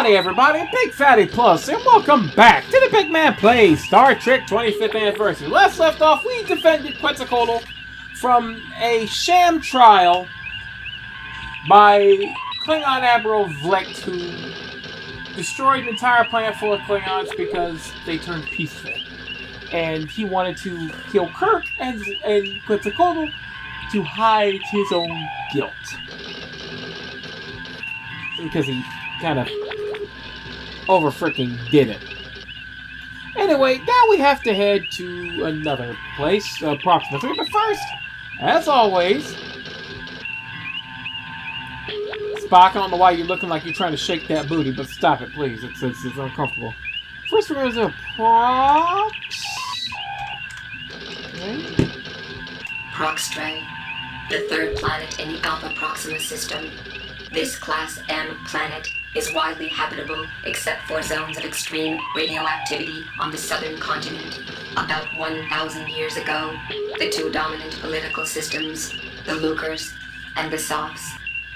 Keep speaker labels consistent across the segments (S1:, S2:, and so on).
S1: Howdy everybody, Big Fatty Plus, and welcome back to the Big Man Plays Star Trek 25th Anniversary. Last left off, we defended Quetzalcoatl from a sham trial by Klingon Admiral Vlicht, who destroyed an entire planet full of Klingons because they turned peaceful. And he wanted to kill Kirk and Quetzalcoatl to hide his own guilt. Because he kind of over-freaking did it. Anyway, now we have to head to another place, Proxima 3. But first, as always, Spock, I don't know why you're looking like you're trying to shake that booty, but stop it, please. It's uncomfortable. First, we're going to do Prox. Okay.
S2: Proxtra, the third planet in the Alpha Proxima system. This Class M planet is widely habitable except for zones of extreme radioactivity on the southern continent. About 1,000 years ago, the two dominant political systems, the Lucres and the Sophs,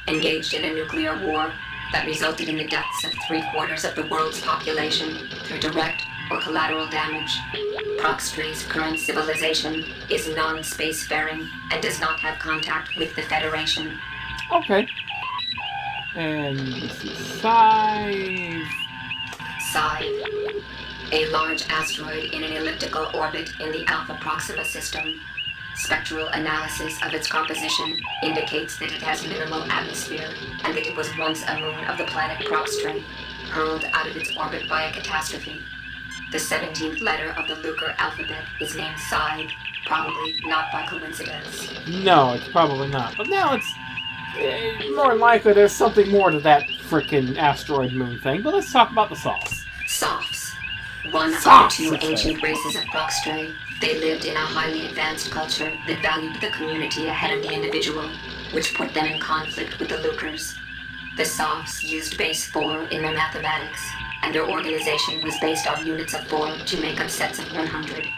S2: engaged in a nuclear war that resulted in the deaths of 3/4 of the world's population through direct or collateral damage. Proxtra's current civilization is non-spacefaring and does not have contact with the Federation.
S1: Okay. And this is Scythe.
S2: Scythe, a large asteroid in an elliptical orbit in the Alpha Proxima system. Spectral analysis of its composition indicates that it has minimal atmosphere and that it was once a moon of the planet Proxtra, hurled out of its orbit by a catastrophe. The 17th letter of the Lucre alphabet is named Scythe, probably not by coincidence.
S1: No, it's probably not. But now it's more than likely there's something more to that frickin' asteroid moon thing. But let's talk about the Sophs.
S2: Sophs, one of
S1: Sophs,
S2: the two
S1: okay.
S2: ancient races of Proxtra. They lived in a highly advanced culture that valued the community ahead of the individual, which put them in conflict with the Lucres. The Sophs used base 4 in their mathematics, and their organization was based on units of 4 to make up sets of 100.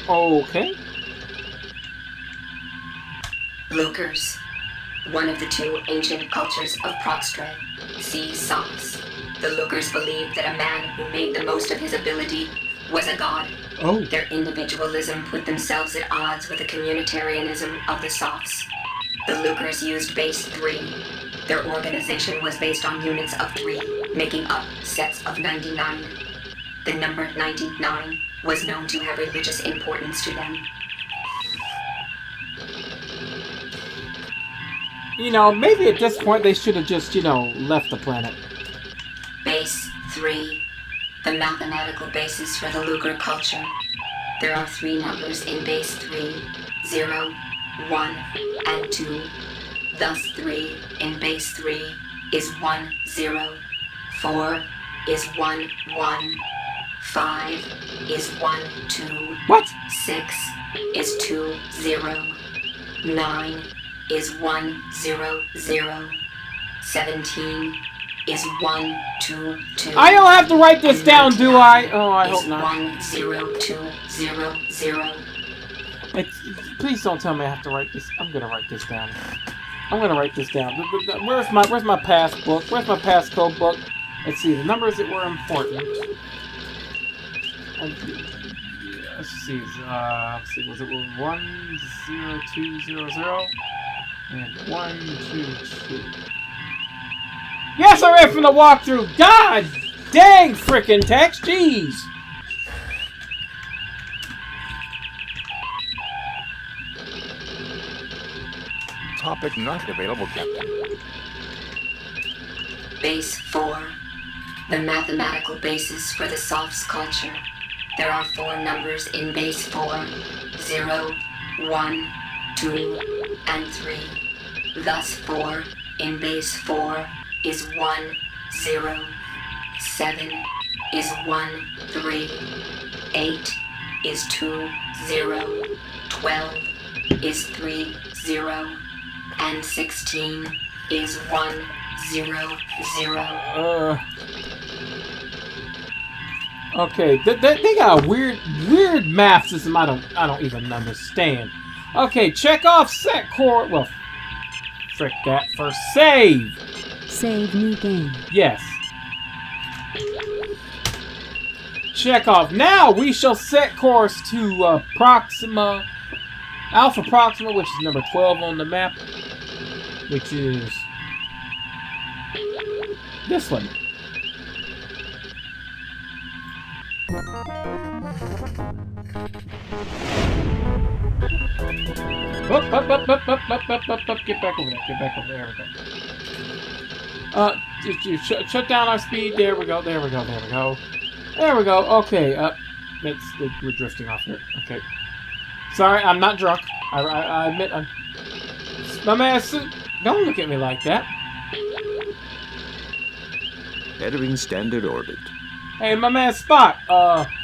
S1: Okay.
S2: Lucres, one of the two ancient cultures of Proxtra, see Sophs. The Lucres believed that a man who made the most of his ability was a god.
S1: Oh.
S2: Their individualism put themselves at odds with the communitarianism of the Sophs. The Lucres used base 3. Their organization was based on units of 3, making up sets of 99. The number 99 was known to have religious importance to them.
S1: You know, maybe at this point they should have just, left the planet.
S2: Base 3, the mathematical basis for the Lucre culture. There are 3 numbers in base 3, 0, 1, and 2. Thus 3 in base 3 is 1, 0. 4 is 1, 1. 5 is 1, 2.
S1: What?
S2: 6 is 2, 0. 9 is 1, 0, 0. 17 is 1, 2, 2.
S1: I don't have to write this down, do I? Oh, I hope not.
S2: 1, 0, 2, 0, 0.
S1: Please don't tell me I have to write this. I'm gonna write this down. I'm gonna write this down. Where's my pass book? Where's my passcode book? Let's see the numbers that were important. Let's see. Was it 10200 and 122? Yes, I read from the walkthrough. God dang frickin' text, jeez.
S3: Topic not available, Captain.
S2: Base 4, the mathematical basis for the Sophs culture. There are 4 numbers in base 4, 0, 1, 2, and 3. Thus 4 in base 4 is 1, 0. 7 is 1, 3. 8 is 2, 0. 12 is 3, 0. And 16 is 1, 0, 0.
S1: Okay, they got a weird math system I don't even understand. Okay, check off set core. Well, frick that. First save.
S4: Save new game.
S1: Yes. Check off. Now we shall set course to Proxima, Alpha Proxima, which is number 12 on the map, which is this one. Up. Get back over there. Get back over there. There we go. Shut down our speed. There we go. There we go. There we go. There we go. Okay. We're drifting off here. Okay. Sorry, I'm not drunk. I admit I'm. My man, don't look at me like that.
S3: Entering standard orbit.
S1: Hey, my man Spock.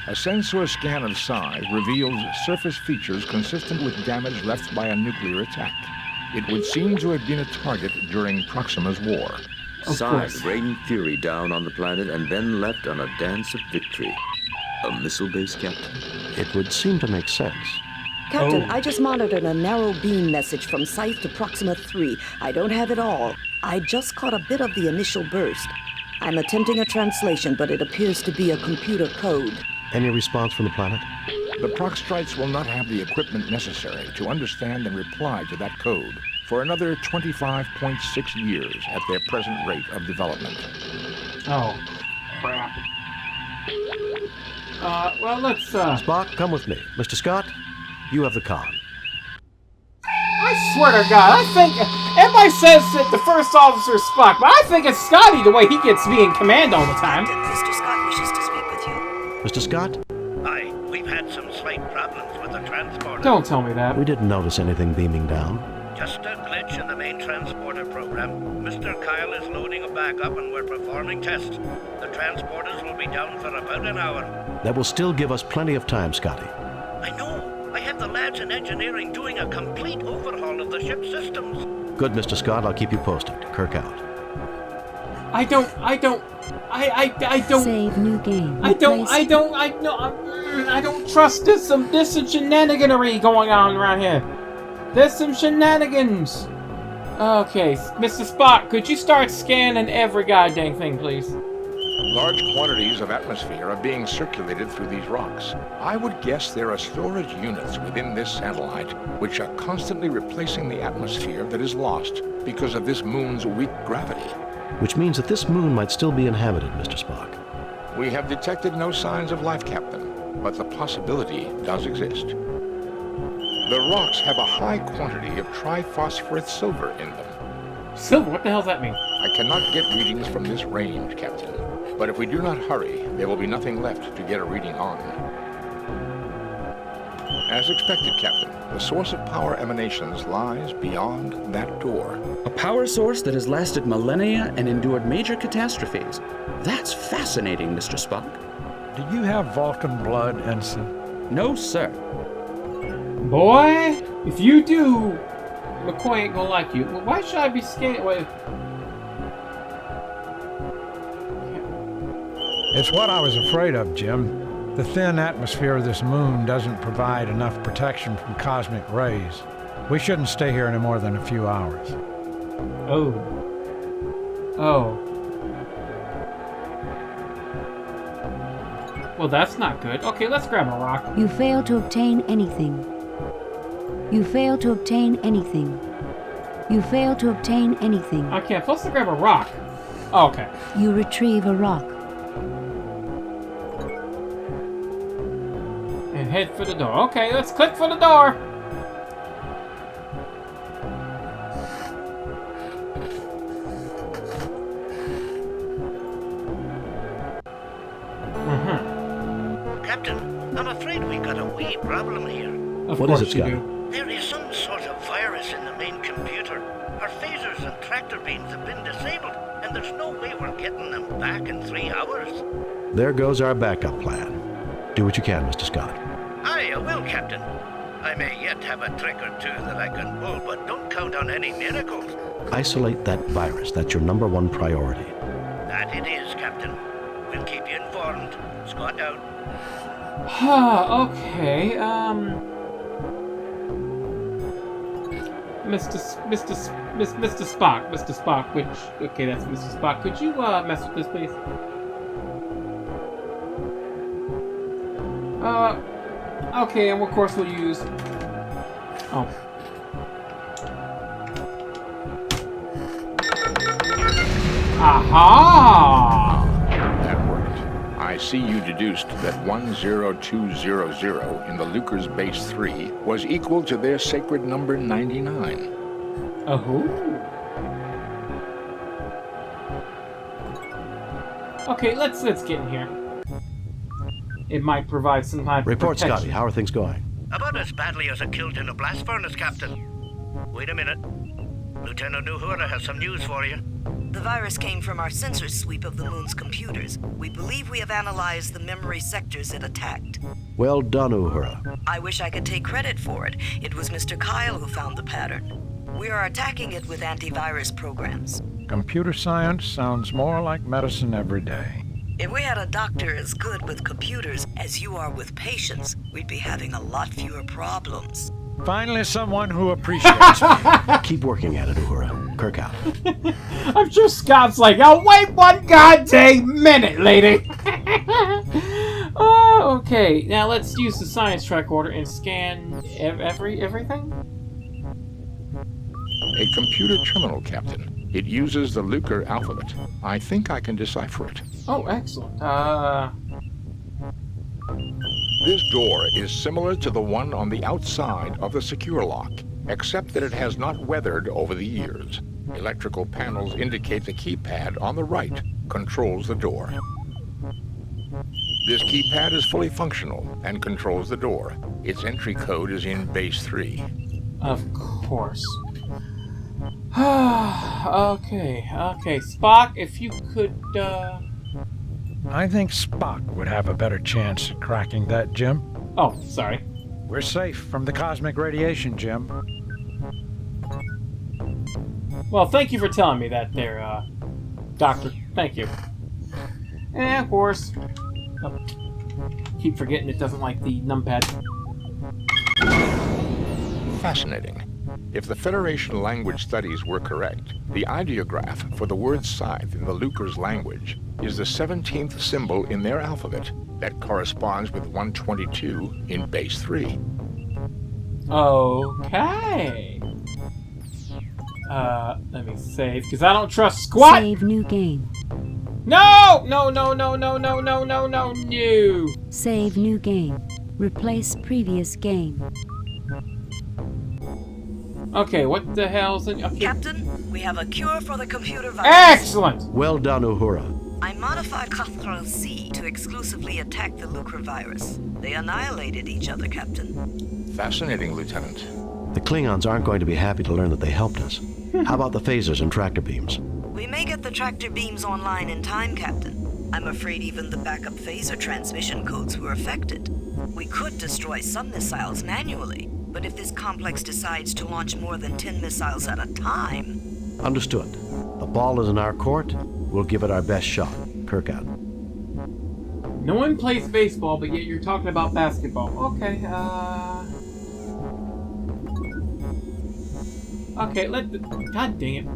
S3: A sensor scan of Psi reveals surface features consistent with damage left by a nuclear attack. It would seem to have been a target during Proxima's war.
S5: Psi rained fury down on the planet and then left on a dance of victory. A missile base, Captain?
S6: It would seem to make sense.
S7: Captain, I just monitored a narrow beam message from Scythe to Proxima 3. I don't have it all. I just caught a bit of the initial burst. I'm attempting a translation, but it appears to be a computer code.
S6: Any response from the planet?
S3: The Proxtrites will not have the equipment necessary to understand and reply to that code for another 25.6 years at their present rate of development.
S1: Oh, crap. Well, let's,
S6: Spock, come with me. Mr. Scott, you have the con.
S1: I swear to God, I think... Everybody says that the first officer is Spock, but I think it's Scotty the way he gets me in command all the time.
S7: Mr. Scott wishes to speak with you.
S6: Mr. Scott?
S8: Aye, we've had some slight problems with the transporter.
S1: Don't tell me that.
S6: We didn't notice anything beaming down.
S8: Just a glitch in the main transporter program. Mr. Kyle is loading a backup and we're performing tests. The transporters will be down for about an hour.
S6: That will still give us plenty of time, Scotty.
S8: I know. I have the lads in engineering doing a complete overhaul of the ship's systems.
S6: Good, Mr. Scott. I'll keep you posted. Kirk out.
S1: I don't...
S4: Save new game.
S1: I don't trust this some shenaniganery going on around here. There's some shenanigans. Okay, Mr. Spock, could you start scanning every goddamn thing, please?
S3: Large quantities of atmosphere are being circulated through these rocks. I would guess there are storage units within this satellite which are constantly replacing the atmosphere that is lost because of this moon's weak gravity.
S6: Which means that this moon might still be inhabited, Mr. Spock.
S3: We have detected no signs of life, Captain, but the possibility does exist. The rocks have a high quantity of triphosphorus silver in them.
S1: Silver? What the hell does that mean?
S3: I cannot get readings from this range, Captain. But if we do not hurry, there will be nothing left to get a reading on. As expected, Captain, the source of power emanations lies beyond that door.
S9: A power source that has lasted millennia and endured major catastrophes. That's fascinating, Mr. Spock.
S10: Do you have Vulcan blood, Ensign?
S9: No, sir.
S1: Boy, if you do, McCoy ain't gonna like you. Well, why should I be scared? Wait.
S10: It's what I was afraid of, Jim. The thin atmosphere of this moon doesn't provide enough protection from cosmic rays. We shouldn't stay here any more than a few hours.
S1: Oh. Well, that's not good. Okay, let's grab a rock.
S4: You fail to obtain anything. You fail to obtain anything. You fail to obtain anything.
S1: Okay, I'm supposed to grab a rock. Oh, okay.
S4: You retrieve a rock.
S1: And head for the door. Okay, let's click for the door.
S8: Captain, I'm afraid we've got a wee problem here.
S6: What is it, Scotty?
S8: There is some sort of virus in the main computer. Our phasers and tractor beams have been disabled, and there's no way we're getting them back in 3 hours.
S6: There goes our backup plan. Do what you can, Mr. Scott.
S8: Aye, I will, Captain. I may yet have a trick or two that I can pull, but don't count on any miracles.
S6: Isolate that virus. That's your number one priority.
S8: That it is, Captain. We'll keep you informed. Scott out.
S1: Mr. Spock. Mr. Spock, okay, that's Mr. Spock. Could you mess with this, please? Okay, and of course we'll use. Oh. Aha!
S3: That worked. I see you deduced that 10200 in the Lucre's Base 3 was equal to their sacred number 99.
S1: Oh. Okay, let's get in here. It might provide some type of
S6: Report,
S1: protection.
S6: Scotty. How are things going?
S8: About as badly as a killed in a blast furnace, Captain. Wait a minute. Lieutenant Uhura has some news for you.
S7: The virus came from our sensor sweep of the moon's computers. We believe we have analyzed the memory sectors it attacked.
S6: Well done, Uhura.
S7: I wish I could take credit for it. It was Mr. Kyle who found the pattern. We are attacking it with antivirus programs.
S10: Computer science sounds more like medicine every day.
S7: If we had a doctor as good with computers as you are with patients, we'd be having a lot fewer problems.
S10: Finally, someone who appreciates me.
S6: Keep working at it, Uhura. Kirk out.
S1: I'm sure Scott's like, oh, wait one goddamn minute, lady. Oh, okay. Now let's use the science tricorder and scan everything.
S3: A computer terminal, Captain. It uses the Lucre alphabet. I think I can decipher it.
S1: Oh, excellent.
S3: This door is similar to the one on the outside of the secure lock, except that it has not weathered over the years. Electrical panels indicate the keypad on the right controls the door. This keypad is fully functional and controls the door. Its entry code is in Base 3.
S1: Of course. Okay. Spock, if you could,
S10: I think Spock would have a better chance at cracking that, Jim.
S1: Oh, sorry.
S10: We're safe from the cosmic radiation, Jim.
S1: Well, thank you for telling me that there, Doctor. Thank you. And, of course, keep forgetting it doesn't like the numpad.
S3: Fascinating. If the Federation language studies were correct, the ideograph for the word scythe in the Lucre's language is the 17th symbol in their alphabet that corresponds with 122 in Base 3.
S1: Okay. Let me save, because I don't trust squat!
S4: Save new game.
S1: No! No!
S4: Save new game. Replace previous game.
S1: Okay, what the hell's in... Okay.
S7: Captain, we have a cure for the computer virus.
S1: Excellent!
S6: Well done, Uhura.
S7: I modified Cathral-C to exclusively attack the Lucre virus. They annihilated each other, Captain.
S3: Fascinating, Lieutenant.
S6: The Klingons aren't going to be happy to learn that they helped us. How about the phasers and tractor beams?
S7: We may get the tractor beams online in time, Captain. I'm afraid even the backup phaser transmission codes were affected. We could destroy some missiles manually, but if this complex decides to launch more than 10 missiles at a time...
S6: Understood. The ball is in our court. We'll give it our best shot. Kirk out.
S1: No one plays baseball, but yet you're talking about basketball. Okay, Okay, God dang it.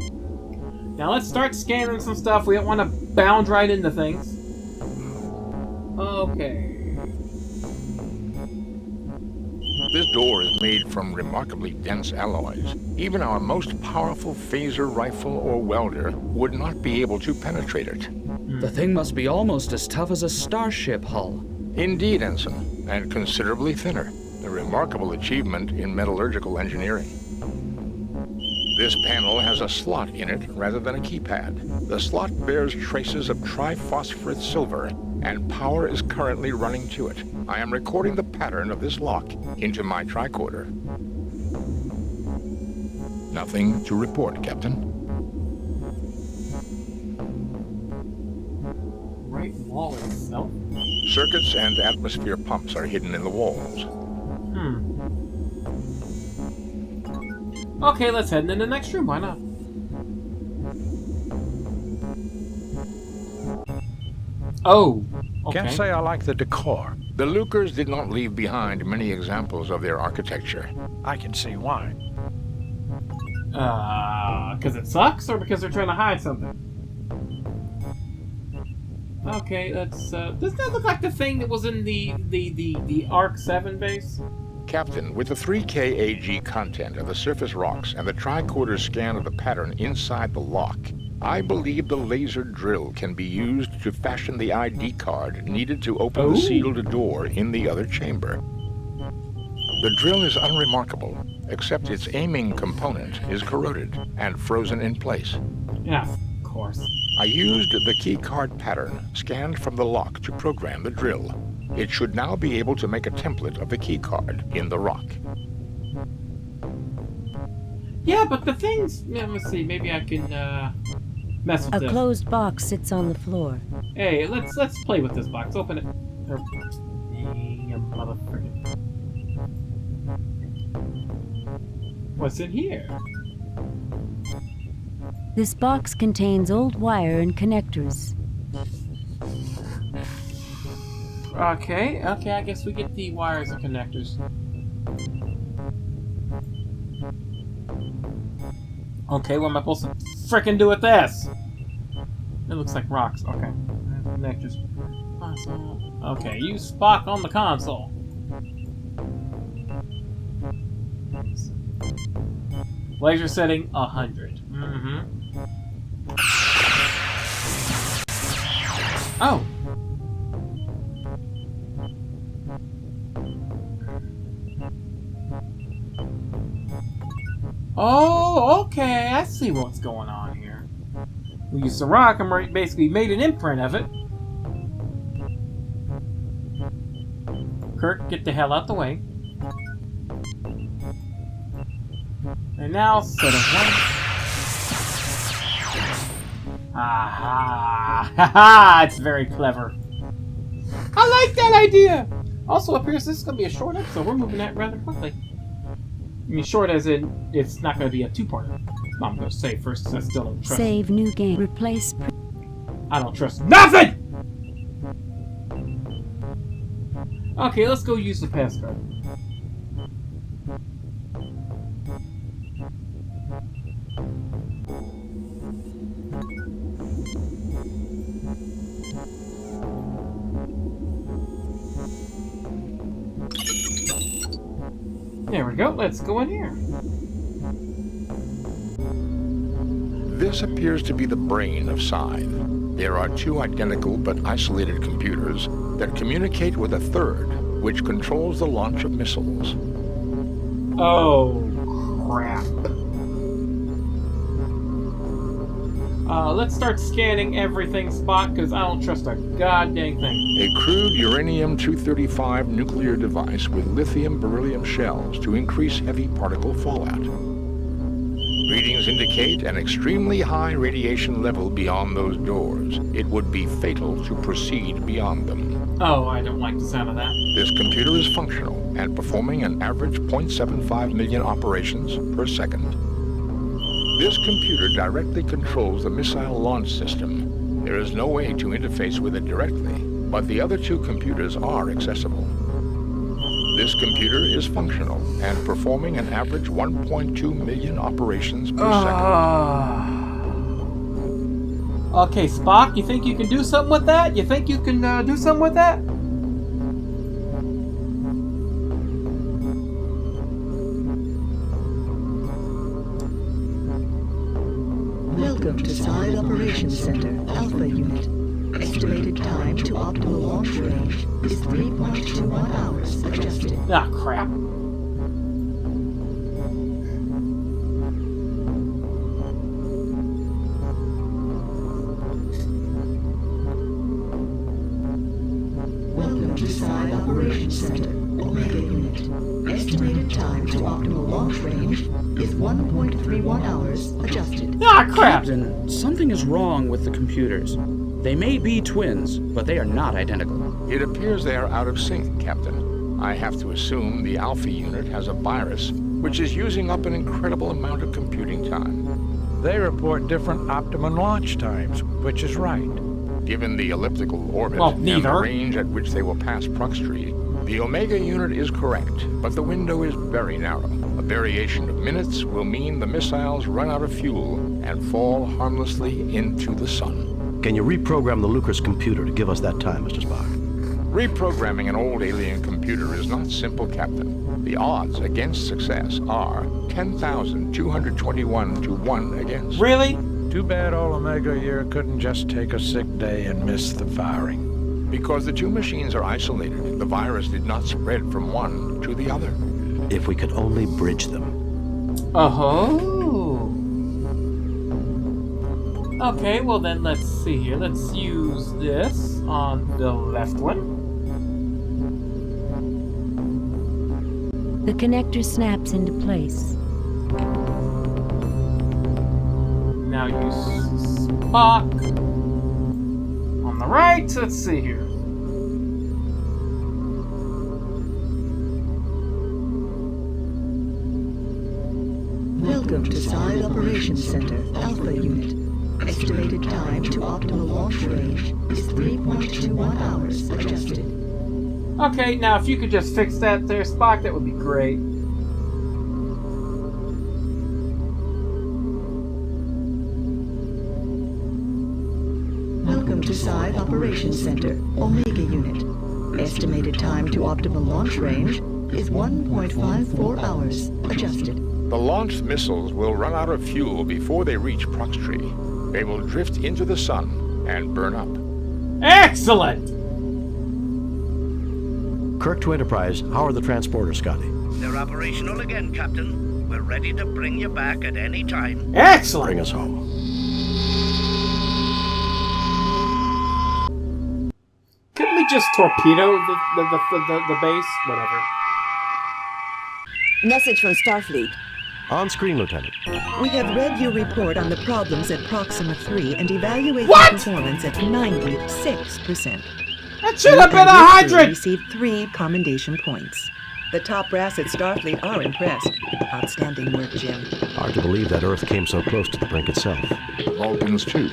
S1: Now let's start scanning some stuff. We don't want to bound right into things. Okay.
S3: This door is made from remarkably dense alloys. Even our most powerful phaser rifle or welder would not be able to penetrate it.
S9: The thing must be almost as tough as a starship hull.
S3: Indeed, Ensign, and considerably thinner. A remarkable achievement in metallurgical engineering. This panel has a slot in it rather than a keypad. The slot bears traces of triphosphorate silver, and power is currently running to it. I am recording the pattern of this lock into my tricorder. Nothing to report, Captain.
S1: Right wall itself?
S3: Circuits and atmosphere pumps are hidden in the walls.
S1: Okay, let's head into the next room. Why not? Oh, okay.
S10: Can't say I like the decor.
S3: The Lucres did not leave behind many examples of their architecture.
S10: I can see why.
S1: Because it sucks, or because they're trying to hide something? Okay, let's. Doesn't that look like the thing that was in the Arc 7 base?
S3: Captain, with the 3 kAg content of the surface rocks and the tricorder scan of the pattern inside the lock, I believe the laser drill can be used to fashion the ID card needed to open the sealed door in the other chamber. The drill is unremarkable, except its aiming component is corroded and frozen in place.
S1: Yeah, of course.
S3: I used the key card pattern scanned from the lock to program the drill. It should now be able to make a template of the key card in the rock.
S1: Yeah, but the things... Yeah, let's see, maybe I can mess with
S4: A
S1: this.
S4: closed box sits on the floor.
S1: Hey, let's play with this box. Open it. You motherfucker. What's in here?
S4: This box contains old wire and connectors.
S1: Okay, I guess we get the wires and connectors. Okay, what am I supposed to frickin' do with this? It looks like rocks. Okay. Connectors. Okay, use Spock on the console. Laser setting 100. Oh! Oh, okay, I see what's going on here. We used the rock and basically made an imprint of it. Kirk, get the hell out the way. And now, set of one. Aha! Haha! It's very clever. I like that idea! Also appears this is going to be a short episode. We're moving that rather quickly. I mean, short as in, it's not going to be a two-parter. I'm going to say first because I still don't trust.
S4: Save new game. Replace.
S1: I don't trust nothing! Okay, let's go use the passcard. There we go, let's go in here.
S3: This appears to be the brain of Scythe. There are two identical but isolated computers that communicate with a third, which controls the launch of missiles.
S1: Oh, crap. Let's start scanning everything, Spock, because I don't trust a goddamn thing.
S3: A crude uranium-235 nuclear device with lithium-beryllium shells to increase heavy particle fallout. Readings indicate an extremely high radiation level beyond those doors. It would be fatal to proceed beyond them.
S1: Oh, I don't like the sound of that.
S3: This computer is functional and performing an average 0.75 million operations per second. This computer directly controls the missile launch system. There is no way to interface with it directly, but the other two computers are accessible. This computer is functional and performing an average 1.2 million operations per second.
S1: Okay, Spock, you think you can do something with that? You think you can do something with that?
S11: Welcome to Side Operations Center, Alpha Unit. Estimated time to optimal launch range is 3.21 hours adjusted.
S1: Ah, crap.
S11: Welcome to Side Operations Center, Omega Unit. Estimated time to optimal launch range is 1.31 hours adjusted.
S1: Ah, crap!
S9: Captain, something is wrong with the computers. They may be twins, but they are not identical.
S3: It appears they are out of sync, Captain. I have to assume the Alpha unit has a virus, which is using up an incredible amount of computing time.
S10: They report different optimum launch times, which is right.
S3: Given the elliptical orbit
S1: Well,
S3: and the range at which they will pass Prux Street, The Omega unit is correct, but the window is very narrow. A variation of minutes will mean the missiles run out of fuel and fall harmlessly into the sun.
S6: Can you reprogram the Lucas computer to give us that time, Mr. Spock?
S3: Reprogramming an old alien computer is not simple, Captain. The odds against success are 10,221 to 1 against.
S1: Really?
S10: Too bad old Omega here couldn't just take a sick day and miss the firing.
S3: Because the two machines are isolated, the virus did not spread from one to the other.
S6: If we could only bridge them.
S1: Oh. Okay, well then let's see here. Let's use this on the left one.
S4: The connector snaps into place.
S1: Now use Spock. On the right, let's see here.
S11: Welcome to Side Operations Center, Alpha Unit. Estimated time to optimal launch range is 3.21 hours adjusted.
S1: Okay, now if you could just fix that there, Spock, that would be great.
S11: Welcome to Side Operations Center, Omega Unit. Estimated time to optimal launch range is 1.54 hours adjusted.
S3: The launched missiles will run out of fuel before they reach Proxtree. They will drift into the sun and burn up.
S1: Excellent!
S6: Kirk to Enterprise, how are the transporters, Scotty?
S8: They're operational again, Captain. We're ready to bring you back at any time.
S1: Excellent!
S6: Bring us home.
S1: Couldn't we just torpedo the base? Whatever.
S7: Message from Starfleet.
S6: On screen, Lieutenant.
S11: We have read your report on the problems at Proxima 3 and evaluated
S1: What?
S11: performance at 96%.
S1: That should have been 100!
S11: Received 3 commendation points. The top brass at Starfleet are impressed. Outstanding work, Jim.
S6: Hard to believe that Earth came so close to the brink itself.
S3: Vulcans, too.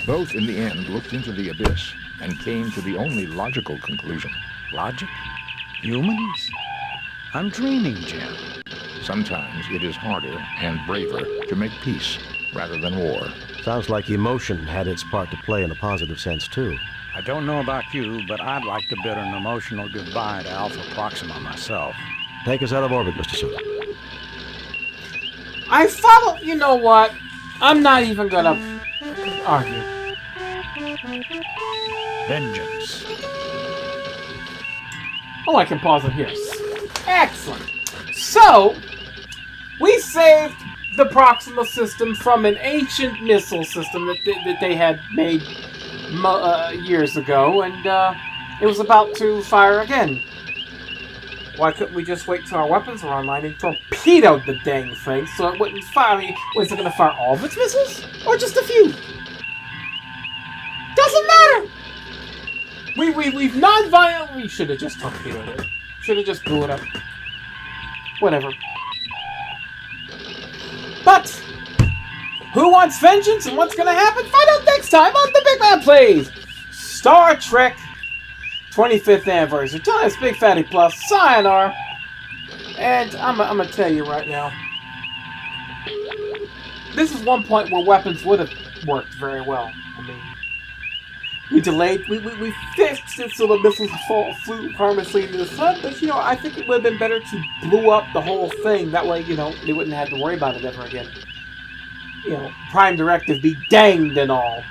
S3: Both, in the end, looked into the abyss and came to the only logical conclusion.
S12: Logic? Humans? I'm dreaming, Jim.
S3: Sometimes it is harder and braver to make peace rather than war.
S6: Sounds like emotion had its part to play in a positive sense, too.
S12: I don't know about you, but I'd like to bid an emotional goodbye to Alpha Proxima myself.
S6: Take us out of orbit, Mr. Suda.
S1: I follow. You know what? I'm not even gonna argue.
S12: Vengeance.
S1: Oh, I can pause it here. Excellent. So, we saved the Proxima system from an ancient missile system that they had made years ago, and it was about to fire again. Why couldn't we just wait till our weapons were online and torpedo the dang thing so it wouldn't fire? I mean, was it going to fire all of its missiles? Or just a few? Doesn't matter! We've non-violently... We should have just torpedoed it. Should have just blew it up. Whatever. But, who wants vengeance and what's going to happen? Find out next time on The Big Man Plays Star Trek 25th Anniversary. Tell us, Big Fatty Plus, sayonara. And I'm going to tell you right now, this is one point where weapons would have worked very well. I mean, we delayed, we fixed it so the missiles flew harmlessly into the sun, but, you know, I think it would have been better to blow up the whole thing. That way, you know, they wouldn't have to worry about it ever again. You know, Prime Directive be danged and all.